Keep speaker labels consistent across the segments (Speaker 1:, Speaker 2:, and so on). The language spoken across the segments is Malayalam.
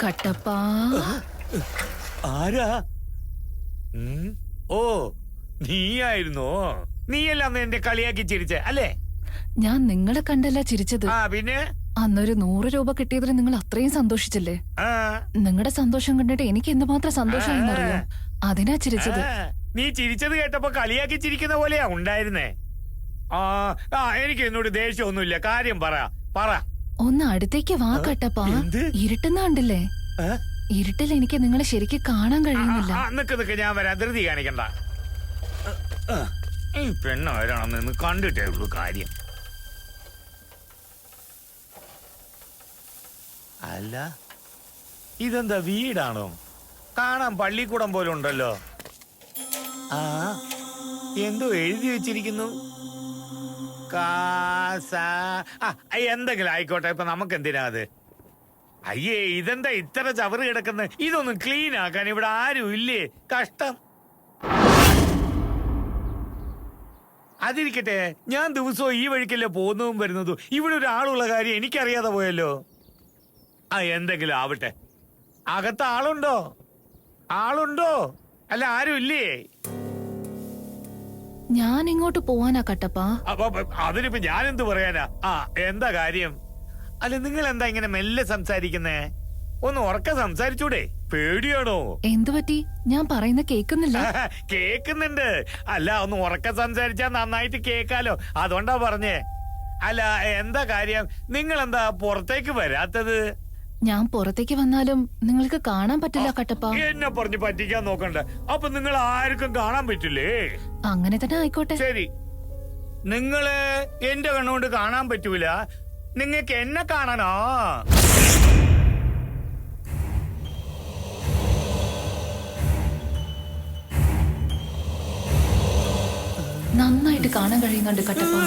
Speaker 1: കട്ടപ്പാ.
Speaker 2: ആരാ? ഓ, നീയായിരുന്നോ? നീയല്ല എന്റെ കളിയാക്കി ചിരിച്ചേ അല്ലേ?
Speaker 1: ഞാൻ നിങ്ങളെ കണ്ടല്ല ചിരിച്ചത്.
Speaker 2: പിന്നെ
Speaker 1: അന്നൊരു 100 രൂപ കിട്ടിയതിന് നിങ്ങൾ അത്രയും സന്തോഷിച്ചില്ലേ? നിങ്ങളുടെ സന്തോഷം കണ്ടിട്ട് എനിക്ക് എന്തുമാത്രം സന്തോഷമായെന്നറിയോ? അതിനാ ചിരിച്ചത്.
Speaker 2: നീ ചിരിച്ചത് കേട്ടപ്പോ കളിയാക്കി ചിരിക്കുന്ന പോലെയാ ഉണ്ടായിരുന്നേ. എനിക്ക് എന്നോട് ദേഷ്യമൊന്നുമില്ല. കാര്യം പറ.
Speaker 1: ഒന്ന് അടുത്തേക്ക് വാ കട്ടപ്പാ. ഇരുട്ടുന്ന കണ്ടില്ലേ? ഇരുട്ടിൽ എനിക്ക് നിങ്ങളെ ശരിക്കും കാണാൻ കഴിയുന്നില്ല.
Speaker 2: നിക്ക് ഞാൻ വരാം. ധൃതി കാണിക്കണ്ട. ഈ പെണ്ണ വരാണെന്ന് കണ്ടിട്ടേ ഉള്ളൂ കാര്യം. അല്ല, ഇതെന്താ വീടാണോ? കാണാൻ പള്ളിക്കൂടം പോലെ ഉണ്ടല്ലോ. എന്തോ എഴുതി വെച്ചിരിക്കുന്നു. എന്തെങ്കിലും ആയിക്കോട്ടെ, ഇപ്പൊ നമുക്ക് എന്തിനാ അത്? അയ്യേ, ഇതെന്താ ഇത്ര ചവറ് കിടക്കുന്നത്? ഇതൊന്നും ക്ലീൻ ആക്കാൻ ഇവിടെ ആരും ഇല്ലേ? കഷ്ടം. അതിരിക്കട്ടെ, ഞാൻ ദിവസവും ഈ വഴിക്കല്ലേ പോകുന്നതും വരുന്നതും. ഇവിടെ ഒരാളുള്ള കാര്യം എനിക്കറിയാതെ പോയല്ലോ. എന്തെങ്കിലും ആവട്ടെ. അകത്ത് ആളുണ്ടോ? അല്ല, ആരും ഇല്ലേ?
Speaker 1: ഞാൻ ഇങ്ങോട്ട് പോവാനാ കട്ടപ്പാ.
Speaker 2: അതിനിപ്പോ ഞാൻ എന്ത് പറയാനാ? എന്താ കാര്യം? അല്ല, നിങ്ങൾ എന്താ ഇങ്ങനെ മെല്ലെ സംസാരിക്കുന്നേ? ഒന്ന് ഉറക്കെ സംസാരിച്ചൂടെ? പേടിയാണോ?
Speaker 1: എന്തു പറ്റി? ഞാൻ പറയുന്ന കേക്കുന്നില്ല.
Speaker 2: കേക്കുന്നുണ്ട്. അല്ല, ഒന്ന് ഉറക്കെ സംസാരിച്ചാ നന്നായിട്ട് കേക്കാലോ. അതുകൊണ്ടാ പറഞ്ഞേ. അല്ല, എന്താ കാര്യം? നിങ്ങൾ എന്താ പുറത്തേക്ക് വരാത്തത്?
Speaker 1: ഞാൻ പുറത്തേക്ക് വന്നാലും നിങ്ങൾക്ക് കാണാൻ പറ്റില്ല കട്ടപ്പാ.
Speaker 2: എന്നെ പറഞ്ഞ് പറ്റിക്കാൻ നോക്കണ്ട. അപ്പൊ നിങ്ങൾ ആർക്കും കാണാൻ പറ്റില്ലേ?
Speaker 1: അങ്ങനെ തന്നെ ആയിക്കോട്ടെ.
Speaker 2: ശരി, നിങ്ങള് എന്റെ കണ്ണുകൊണ്ട് കാണാൻ പറ്റൂല. നിങ്ങൾക്ക് എന്നെ കാണാനോ?
Speaker 1: നന്നായിട്ട് കാണാൻ കഴിയുന്നുണ്ട് കട്ടപ്പാ.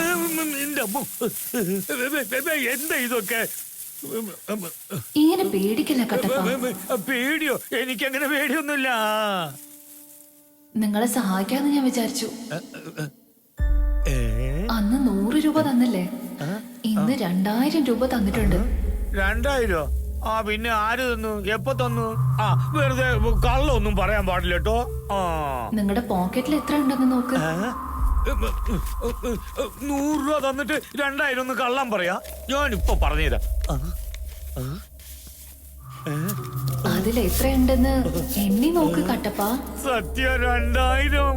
Speaker 2: എന്താ ഇതൊക്കെ?
Speaker 1: ഇങ്ങനെ പേടിക്കില്ല കട്ടപ്പാ.
Speaker 2: പേടിയോ? എനിക്കങ്ങനെ പേടിയൊന്നുമില്ല.
Speaker 1: നിങ്ങളെ സഹായിക്കാന്ന് ഞാൻ വിചാരിച്ചു. അന്ന് 100 രൂപ തന്നില്ലേ? ഇന്ന് 2000 രൂപ തന്നിട്ടുണ്ട്.
Speaker 2: 2000? പിന്നെ ആര് തന്നു? എപ്പോ തന്നു? വെറുതെ കള്ളൊന്നും പറയാൻ പാടില്ല കേട്ടോ.
Speaker 1: നിങ്ങളുടെ പോക്കറ്റിൽ എത്ര ഉണ്ടെന്ന് നോക്ക്.
Speaker 2: 100 രൂപ തന്നിട്ട് 2000 ഒന്ന് കള്ളം പറയാ? ഞാനിപ്പോ പറഞ്ഞുതരാം.
Speaker 1: അതിൽ എത്രയുണ്ടെന്ന് എണ്ണി നോക്ക് കട്ടപ്പാ.
Speaker 2: സത്യം 2000?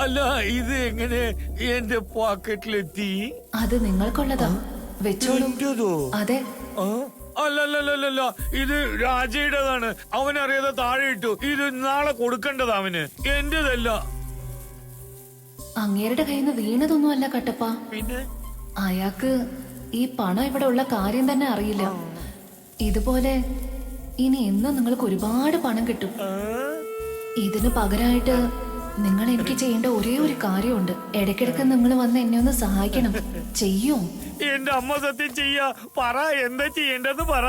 Speaker 2: അല്ല, ഇത് എങ്ങനെ എന്റെ പോക്കറ്റിലെത്തി?
Speaker 1: അത് നിങ്ങൾക്കുള്ളതാ, വെച്ചോളൂ. അതെ.
Speaker 2: അല്ലല്ലല്ല, ഇത് രാജയുടേതാണ്. അവനറിയാതെ താഴെ ഇട്ടു. ഇത് നാളെ കൊടുക്കേണ്ടത് അവന്. എന്റേതല്ല.
Speaker 1: അങ്ങേരുടെ കയ്യിൽ നിന്ന് വീണതൊന്നുമല്ല കട്ടപ്പാ.
Speaker 2: പിന്നെ
Speaker 1: അയാൾക്ക് ഈ പണം ഇവിടെ ഉള്ള കാര്യം തന്നെ അറിയില്ല. ഇതുപോലെ ഇനി എന്നും നിങ്ങൾക്ക് ഒരുപാട് പണം കിട്ടും. ഇതിന് പകരമായിട്ട് നിങ്ങൾ എനിക്ക് ചെയ്യേണ്ട ഒരേ ഒരു കാര്യമുണ്ട്. ഇടയ്ക്കിടയ്ക്ക് നിങ്ങൾ വന്ന് എന്നെ ഒന്ന് സഹായിക്കണം. ചെയ്യോ?
Speaker 2: എന്റെ അമ്മ സത്യം ചെയ്യാ. പറ, എന്താ ചെയ്യേണ്ടത് പറ.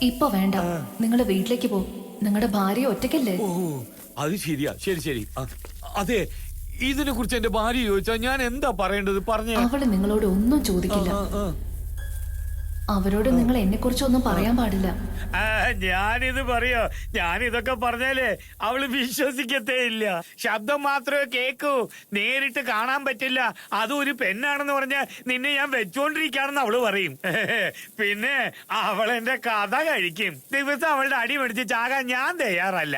Speaker 1: ഇപ്പൊ വേണ്ട, നിങ്ങള് വീട്ടിലേക്ക് പോ. നിങ്ങളുടെ ഭാര്യ ഒറ്റയ്ക്കല്ലേ?
Speaker 2: അത് ശരിയാ. ശരി. അതെ, ഇതിനെ കുറിച്ച് എന്റെ ഭാര്യ ചോദിച്ചാ ഞാൻ എന്താ പറയേണ്ടത്? പറഞ്ഞ
Speaker 1: അവള് നിങ്ങളോട് ഒന്നും ചോദിക്കില്ല. അവരോട് നിങ്ങൾ എന്നെ കുറിച്ചൊന്നും പറയാൻ പാടില്ല.
Speaker 2: ഞാനിത് പറയോ? ഞാനിതൊക്കെ പറഞ്ഞാലേ അവള് വിശ്വസിക്കത്തേ ഇല്ല. ശബ്ദം മാത്രമേ കേക്കൂ, നേരിട്ട് കാണാൻ പറ്റില്ല. അതും ഒരു പെണ്ണാണെന്ന് പറഞ്ഞാൽ നിന്നെ ഞാൻ വെച്ചോണ്ടിരിക്കാണെന്ന് അവള് പറയും. പിന്നെ അവളെന്റെ കഥ കഴിക്കും. ദിവസം അവളുടെ അടി മേടിച്ച് ചാകാൻ ഞാൻ തയ്യാറല്ല.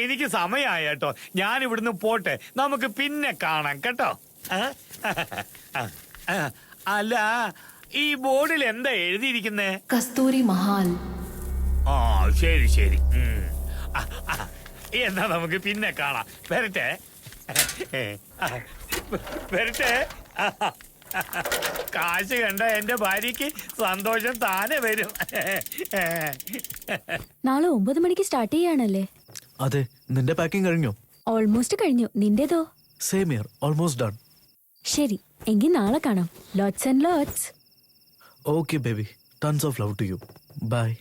Speaker 2: എനിക്ക് സമയമായി കേട്ടോ. ഞാൻ ഇവിടുന്ന് പോട്ടെ. നമുക്ക് പിന്നെ കാണാം കേട്ടോ. അല്ല, ഈ ബോർഡിൽ എന്താ എഴുതിയിരിക്കുന്നേ?
Speaker 1: കസ്തൂരി മഹാൽ.
Speaker 2: ശരി. എന്നാ നമുക്ക് പിന്നെ കാണാം. വരട്ടെ. കാശ് കണ്ട എന്റെ ഭാര്യക്ക് സന്തോഷം താനെ വരും.
Speaker 3: നാളെ 9 മണിക്ക് സ്റ്റാർട്ട് ചെയ്യാണല്ലേ?
Speaker 4: അതെ. നിന്റെ പാക്കിംഗ് കഴിഞ്ഞോ?
Speaker 3: ഓൾമോസ്റ്റ് കഴിഞ്ഞു. നിന്റേതോ?
Speaker 4: Same here, almost done.
Speaker 3: ശരി, എങ്കിൽ നാളെ കാണാം. Lots and lots.
Speaker 4: Okay, baby. Tons of love to you. Bye.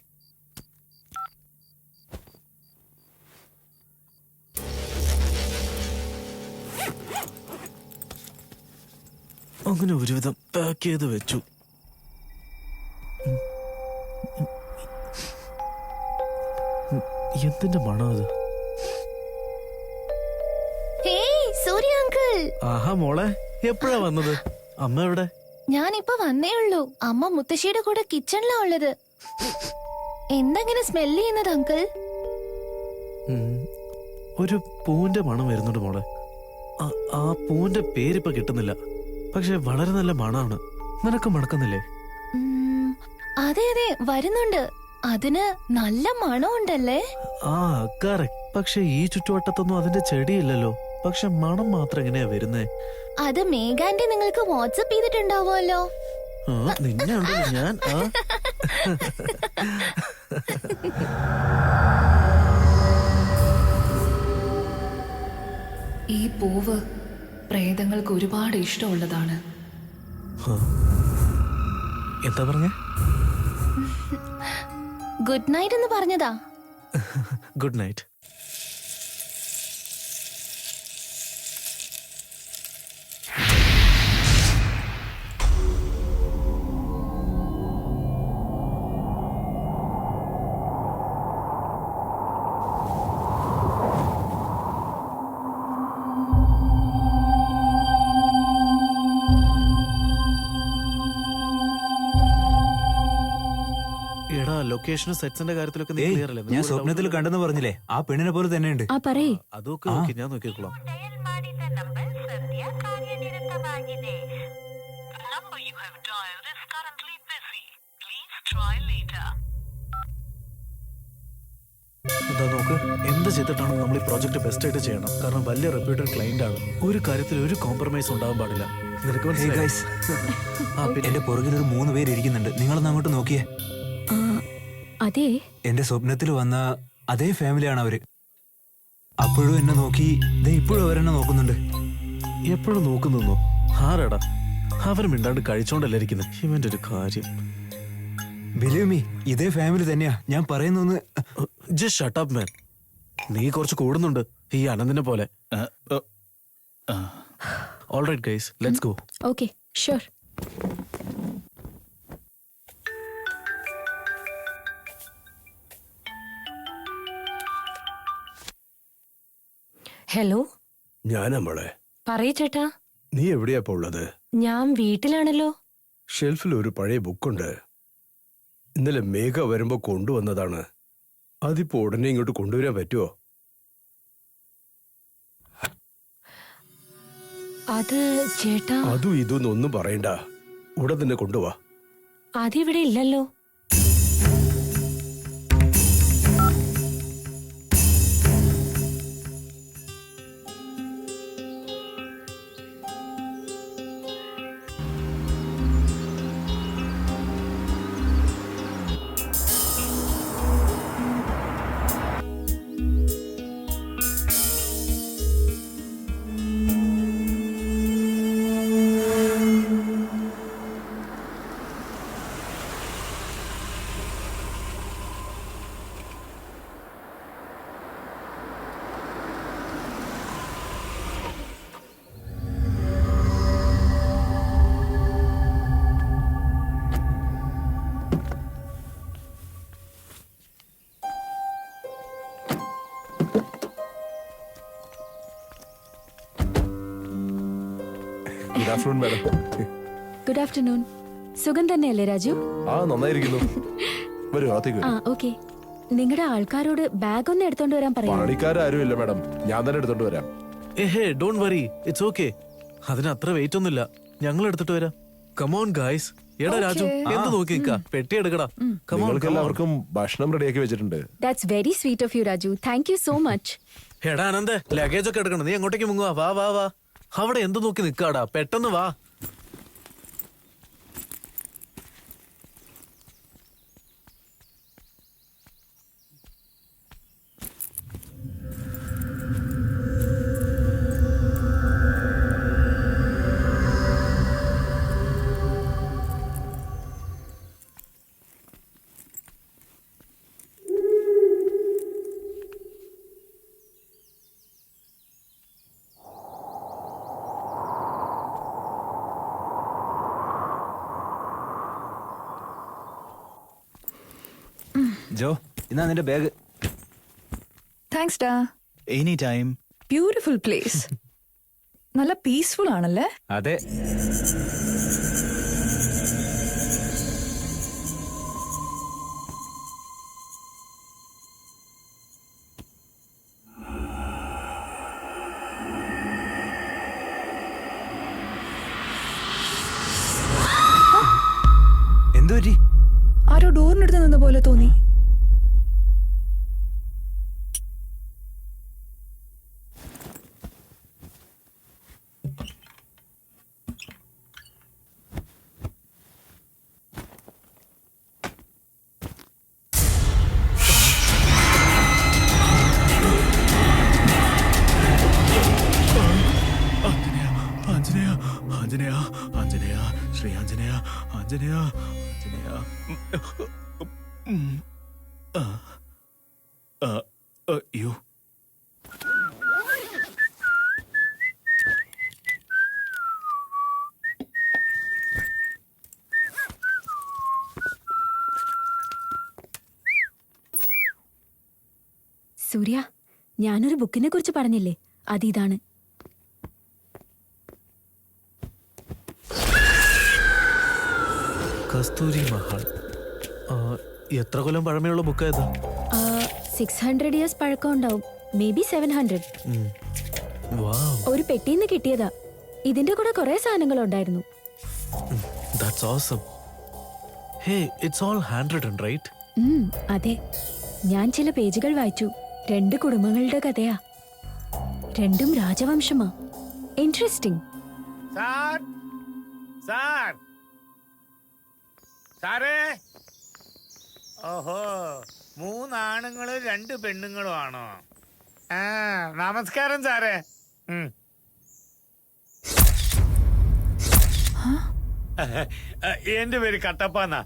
Speaker 4: അങ്ങനെ ഒരുവിധം പാക്ക് ചെയ്ത് വെച്ചു. എന്തിന്റെ മണം അത്?
Speaker 1: ഹേയ് സൂര്യ അങ്കിൾ,
Speaker 4: ആഹാ മോളെ, എപ്പോഴാ വന്നത്? അമ്മ എവിടെ?
Speaker 1: ഞാനിപ്പോ വന്നേ ഉള്ളൂ. അമ്മ മുത്തശ്ശിയുടെ കൂടെ കിച്ചണിലാ ഉള്ളത്. എന്തെങ്ങനെ സ്മെല് ചെയ്യുന്നത് അങ്കിൾ?
Speaker 4: ഒരു പൂവിന്റെ മണം വരുന്നുണ്ട് മോളെ. ആ പൂവിന്റെ പേരിപ്പോ കിട്ടുന്നില്ല, പക്ഷെ വളരെ നല്ല മണാണ്. നിനക്ക് മണക്കുന്നില്ലേ?
Speaker 1: അതെ അതെ വരുന്നുണ്ട്. അതിന് നല്ല മണമുണ്ടല്ലേ?
Speaker 4: ആ കറക്റ്റ്. പക്ഷെ ഈ ചുറ്റുവട്ടത്തൊന്നും അതിന്റെ ചെടിയില്ലല്ലോ. പക്ഷെ മണം മാത്രം എങ്ങനെയാ വരുന്നേ?
Speaker 1: അത് മേഘാന്റെ നിങ്ങൾക്ക് വാട്സപ്പ് ചെയ്തിട്ടുണ്ടാവുമല്ലോ.
Speaker 4: നിന്നെ ഉണ്ടല്ലോ ഞാൻ.
Speaker 1: ഈ പൂവ് പ്രേതങ്ങൾക്ക് ഒരുപാട് ഇഷ്ടമുള്ളതാണ്.
Speaker 4: എന്താ പറഞ്ഞേ?
Speaker 1: ഗുഡ് നൈറ്റ് എന്ന് പറഞ്ഞതാ.
Speaker 4: Good night. എടാ, ലൊക്കേഷനും സെറ്റ്സിന്റെ കാര്യത്തിലൊക്കെ നീ ക്ലിയർ അല്ലേ?
Speaker 5: ഞാൻ സ്വപ്നത്തിൽ കണ്ടെന്ന് പറഞ്ഞില്ലേ, ആ പെണ്ണിനെ പോലെ തന്നെയുണ്ട്.
Speaker 3: ആ പറയേ.
Speaker 4: അതൊക്കെ ഓക്കെ, ഞാൻ നോക്കിക്കോളാം. എന്താ നോക്ക്, എന്ത് ചെയ്തിട്ടാണ് നമ്മൾ ഈ പ്രോജക്ട് ബെസ്റ്റ് ആയിട്ട് ചെയ്യണം. കാരണം വലിയ റെപ്യൂട്ടഡ് ക്ലയന്റ് ആണ്. ഒരു കാര്യത്തിൽ ഒരു കോംപ്രമൈസ് ഉണ്ടാവാൻ പാടില്ല. നിനക്ക്
Speaker 5: Hey
Speaker 4: മനസ്സിലായി?
Speaker 5: guys, എന്റെ പുറകിൽ ഒരു 3 പേര് ഇരിക്കുന്നുണ്ട്. നിങ്ങളൊന്ന് അങ്ങോട്ട് നോക്കിയേ.
Speaker 3: ആ, അതെ.
Speaker 5: എന്റെ സ്വപ്നത്തിൽ വന്ന അതേ ഫാമിലിയാണ് അവര്. അപ്പോഴും എന്നെ നോക്കി, ദേ ഇപ്പോഴും അവരെന്നെ നോക്കുന്നുണ്ട്.
Speaker 4: എപ്പോഴും നോക്കുന്നോ? ആരാടാ? അവർ മിണ്ടാണ്ട് കഴിച്ചോണ്ടല്ലേ ഇരിക്കുന്നത്. ഇവന്റെ ഒരു കാര്യം.
Speaker 5: ബിലീവ് മീ, ഇതേ ഫാമിലി തന്നെയാ. ഞാൻ പറയുന്നൊന്ന്
Speaker 4: ജസ്റ്റ് ഷട്ട് അപ്പ് മാൻ. നീ കുറച്ച് കൂടുന്നുണ്ട് ഈ അനന്തിനെ പോലെ. Alright guys, let's go.
Speaker 3: Okay sure.
Speaker 6: Hello,
Speaker 7: ഞാനാ മോളെ.
Speaker 6: പറയ് ചേട്ടാ.
Speaker 7: നീ എവിടെയാ ഇപ്പൊ ഉള്ളത്?
Speaker 6: ഞാൻ വീട്ടിലാണല്ലോ.
Speaker 7: ഷെൽഫിൽ ഒരു പഴയ ബുക്കുണ്ട്. ഇന്നലെ മേഘ വരുമ്പോ കൊണ്ടുവന്നതാണ്. അതിപ്പോ ഉടനെ ഇങ്ങോട്ട് കൊണ്ടുവരാൻ പറ്റുമോ?
Speaker 6: അത് ചേട്ടാ,
Speaker 7: അതും ഇതൊന്നും ഒന്നും പറയണ്ട, ഉടൻ തന്നെ കൊണ്ടുവാ.
Speaker 6: അതിവിടെ ഇല്ലല്ലോ.
Speaker 7: Good afternoon madam.
Speaker 3: Good afternoon. സുഖം തന്നെയല്ലേ രാജു?
Speaker 7: ആ, നന്നായിരിക്കുന്നു. വരൂ, അകത്തേക്ക്
Speaker 3: ആ
Speaker 7: വരൂ.
Speaker 3: ഓക്കെ. നിങ്ങളുടെ ആൾക്കാരോട് ബാഗ് ഒന്ന് എടുത്തോണ്ട് വരാൻ പറയാം.
Speaker 7: പണിക്കാരും ഇല്ല മാഡം, ഞാൻ തന്നെ എടുത്തോണ്ട് വരാം.
Speaker 4: ഏഹേ, ഡോണ്ട് വറി, ഇറ്റ്സ് ഓക്കെ. അതിന് അത്ര വെയിറ്റ് ഒന്നുമില്ല, ഞങ്ങൾ എടുത്തിട്ട് വരാം. Come on guys. എടാ രാജു, എന്ത് നോക്കി നിൽക്കാ? പെട്ടി എടുക്കടാ.
Speaker 7: നിങ്ങൾക്ക് എല്ലാവർക്കും ഭക്ഷണം റെഡിയാക്കി വെച്ചിട്ടുണ്ട്.
Speaker 3: That's very sweet of you Raju. Thank you so much.
Speaker 4: എടാ അനന്ത്, ലഗേജ് ഒക്കെ എടുക്കണം. നീ അങ്ങോട്ടേക്ക് മുങ്ങുവാ. വാ വാ വാ. അവിടെ എന്ത് നോക്കി നിൽക്കാടാ? പെട്ടെന്ന് വാ.
Speaker 5: ജോ, ഇന്നാ നിന്റെ ബാഗ്.
Speaker 8: താങ്ക്സ് ഡാ.
Speaker 5: Any time.
Speaker 8: Beautiful place. നല്ല പീസ്ഫുൾ ആണല്ലേ?
Speaker 5: അതെ. എന്തു പറ്റി?
Speaker 8: ആരോ ഡോറിനടുത്ത് നിന്ന പോലെ തോന്നി.
Speaker 4: ആഞ്ജനേയ ആഞ്ജനേയ ആഞ്ജനേയ ശ്രീ ആഞ്ജനേയ ആഞ്ജനേയ ആഞ്ജനേയ. അയ്യോ.
Speaker 3: സൂര്യ, ഞാനൊരു ബുക്കിനെ കുറിച്ച് പറഞ്ഞില്ലേ, അതിതാണ്.
Speaker 4: കസ്തൂരി മഹാൽ. എത്ര കൊല്ലം പഴമയുള്ള ബുക്കായത്?
Speaker 3: 600 years പഴക്കം ഉണ്ടാവും. May be 700. ഒരു പെട്ടിന്ന് കിട്ടിയതാ. ഇതിന്റെ കൂടെ കുറെ സാധനങ്ങൾ ഉണ്ടായിരുന്നു.
Speaker 4: That's awesome. Hey, it's all handwritten, right?
Speaker 3: അതെ. ഞാൻ ചില പേജുകൾ വായിച്ചു. 2 കുടുംബങ്ങളുടെ കഥയാ. 2ഉം രാജവംശമാ. ഇൻട്രസ്റ്റിംഗ്.
Speaker 2: സാർ സാർ സാറേ. ഓഹോ, 3 ആണുങ്ങളും 2 പെണ്ണുങ്ങളും ആണോ? ആ, നമസ്കാരം സാറേ. എന്റെ പേര് കട്ടപ്പാന്നാ.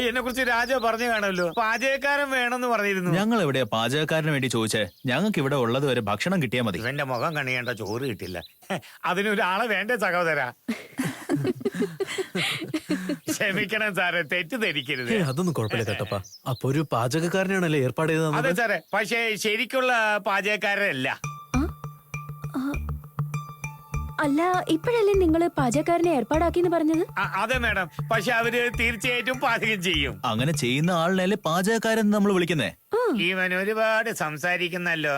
Speaker 2: എന്നെ കുറിച്ച് രാജ പറഞ്ഞു കാണുമല്ലോ, പാചകക്കാരൻ വേണമെന്ന് പറഞ്ഞിരുന്നു.
Speaker 9: ഞങ്ങൾ എവിടെയാ പാചകക്കാരന് വേണ്ടി ചോദിച്ചേ? ഞങ്ങൾക്ക് ഇവിടെ ഉള്ളത് വരെ ഭക്ഷണം കിട്ടിയാൽ മതി.
Speaker 2: ഇവന്റെ മുഖം കണിയേണ്ട, ചോറ് കിട്ടില്ല. അതിനൊരാളെ വേണ്ടേ സഹോദര? ക്ഷമിക്കണം സാറേ, തെറ്റിദ്ധരിക്കരുത്.
Speaker 4: അതൊന്നും കുഴപ്പമില്ല കേട്ടപ്പാ. അപ്പൊ ഒരു പാചകക്കാരനാണല്ലേ ഏർപ്പാട്
Speaker 2: അതെ
Speaker 4: ചെയ്തത്?
Speaker 2: സാറേ, പക്ഷേ ശരിക്കുള്ള പാചകക്കാരല്ല.
Speaker 3: അല്ല, ഇപ്പോഴല്ലേ നിങ്ങള് പാചകക്കാരനെ ഏർപ്പാടാക്കിന്ന് പറഞ്ഞത്?
Speaker 2: അതെ മാഡം, പക്ഷെ അവര് തീർച്ചയായിട്ടും പാചകം ചെയ്യും.
Speaker 9: അങ്ങനെ ചെയ്യുന്ന ആളിനല്ലേ പാചകക്കാരൻ നമ്മൾ വിളിക്കുന്നേ?
Speaker 2: ഇവൻ ഒരുപാട് സംസാരിക്കുന്നല്ലോ.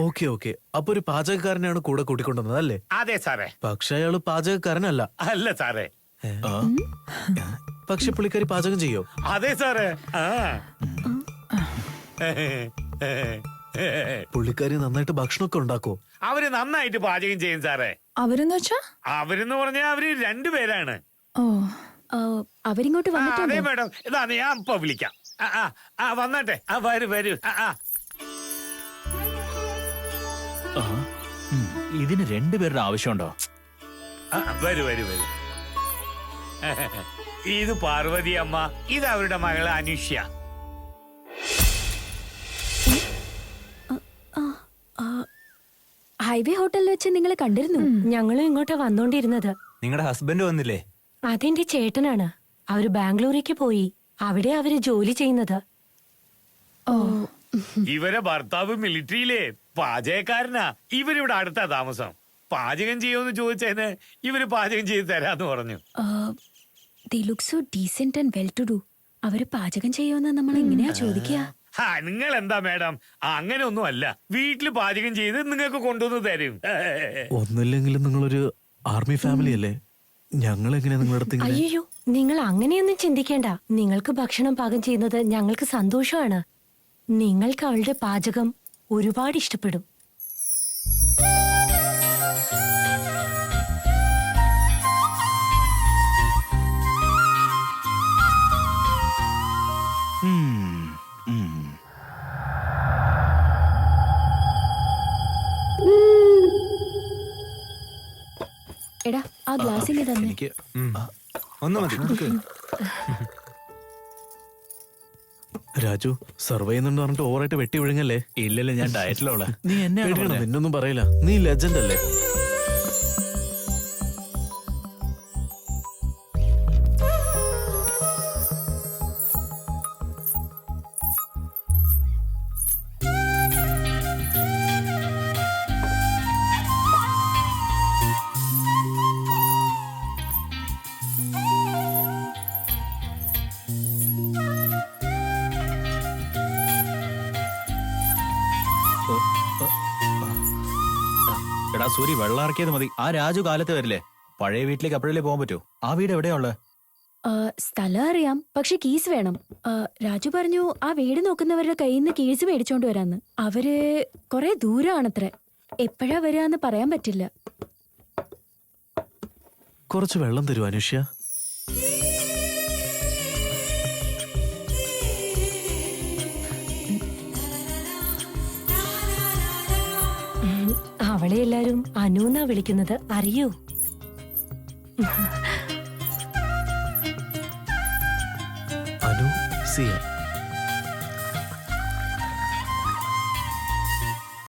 Speaker 4: Okay okay. അപ്പൊ ഒരു പാചകക്കാരനെയാണ് കൂടെ കൂട്ടിക്കൊണ്ടുവന്നത് അല്ലേ?
Speaker 2: അതെ സാറേ.
Speaker 4: പക്ഷെ അയാള് പാചകക്കാരനല്ല.
Speaker 2: അല്ല സാറേ.
Speaker 4: പക്ഷെ പുള്ളിക്കാരി പാചകം ചെയ്യോ?
Speaker 2: അതെ സാറേ.
Speaker 4: പുള്ളിക്കാരി നന്നായിട്ട് ഭക്ഷണമൊക്കെ ഉണ്ടാക്കോ?
Speaker 2: അവര് നന്നായിട്ട് പാചകം ചെയ്യും സാറേ.
Speaker 8: അവരെന്ന് വെച്ചാ?
Speaker 2: അവരെന്ന് പറഞ്ഞാൽ അവര് 2 പേരാണ്.
Speaker 8: ഓ,
Speaker 3: അവരിങ്ങോട്ട്
Speaker 2: അതെ
Speaker 3: വന്നിട്ടുണ്ടോ?
Speaker 2: മാഡം, ഇതാ ഞാൻ ഇപ്പൊ വിളിക്കാം. വന്നട്ടെ. വരൂ വരൂ.
Speaker 9: ഇതിന് 2 പേരുടെ ആവശ്യമുണ്ടോ?
Speaker 2: വരൂ വരൂ വരൂ. ഇത് പാർവതി അമ്മ, ഇത് അവരുടെ മകള് അനുഷ്യ.
Speaker 3: ഹൈവേ ഹോട്ടലിൽ വെച്ച് നിങ്ങളെ കണ്ടിരുന്നു.
Speaker 6: ഞങ്ങളും ഇങ്ങോട്ട് വന്നോണ്ടിരുന്നത്.
Speaker 5: നിങ്ങളുടെ ഹസ്ബൻഡ് വന്നില്ലേ?
Speaker 6: അതെന്റെ ചേട്ടനാണ്. അവര് ബാംഗ്ലൂരേക്ക് പോയി. അവിടെ അവര് ജോലി ചെയ്യുന്നത്.
Speaker 2: ഇവരെ ഭർത്താവ് മിലിറ്ററിയിലെ പാചകക്കാരനാ. ഇവരിവിടെ അടുത്താ താമസം. പാചകം ചെയ്യുമെന്ന് ചോദിച്ചതിന് ഇവര് പാചകം ചെയ്ത് തരാന്ന് പറഞ്ഞു.
Speaker 3: They look so decent and well to do. അവര് പാചകം ചെയ്യുമെന്ന് നമ്മൾ എങ്ങനെയാ ചോദിക്കുക?
Speaker 2: നിങ്ങൾ എന്താ മാഡം, അങ്ങനെ ഒന്നും അല്ല. വീട്ടില് പാചകം ചെയ്ത് നിങ്ങൾക്ക് കൊണ്ടുവന്ന് തരും.
Speaker 4: ഒന്നുമില്ലെങ്കിലും നിങ്ങളൊരു ആർമി ഫാമിലി അല്ലേ? ഞങ്ങൾ എങ്ങനെയാ നിങ്ങളുടെ അടുത്ത് ഇങ്ങനെ?
Speaker 6: അയ്യോ, നിങ്ങൾ അങ്ങനെയൊന്നും ചിന്തിക്കേണ്ട. നിങ്ങൾക്ക് ഭക്ഷണം പാകം ചെയ്യുന്നത് ഞങ്ങൾക്ക് സന്തോഷമാണ്. നിങ്ങൾക്ക് അവളുടെ പാചകം ഒരുപാട് ഇഷ്ടപ്പെടും.
Speaker 3: എടാ, ആ ഗ്ലാസ്സിന് തന്നെ.
Speaker 5: എനിക്ക് ഒന്ന് മതി.
Speaker 4: രാജു, സർവേ ചെയ്യുന്നുണ്ട് പറഞ്ഞിട്ട് ഓവറായിട്ട് വെട്ടി വിഴുങ്ങല്ലേ?
Speaker 9: ഇല്ലല്ലോ, ഞാൻ ഡയറ്റിലുള്ള. നീ
Speaker 4: പേടിക്കണം,
Speaker 9: എന്നെ
Speaker 4: നിന്നൊന്നും പറയില്ല. നീ ലെജൻഡ് അല്ലേ?
Speaker 9: സൂരി വെള്ളം ഇറക്കിയത് മതി. ആ രാജു കാലത്ത് വരില്ലേ? പഴയ വീട്ടിലേക്ക് അപ്പോഴല്ലേ പോകാൻ പറ്റൂ? ആ വീട് എവിടെയാ ഉള്ളത്?
Speaker 3: സ്ഥലം അറിയാം, പക്ഷെ കീസ് വേണം. രാജു പറഞ്ഞു ആ വീട് നോക്കുന്നവരുടെ കയ്യിൽ നിന്ന് കീസ് മേടിച്ചോണ്ട് വരാന്ന്. അവര് കൊറേ ദൂരമാണത്രേ. എപ്പോഴാ വരാന്ന് പറയാൻ പറ്റില്ല.
Speaker 4: കുറച്ച് വെള്ളം തരൂ അനുഷ്യ.
Speaker 6: അവളെ എല്ലാരും അനുന്നാ വിളിക്കുന്നത്, അറിയോ?
Speaker 4: അനു സിയ.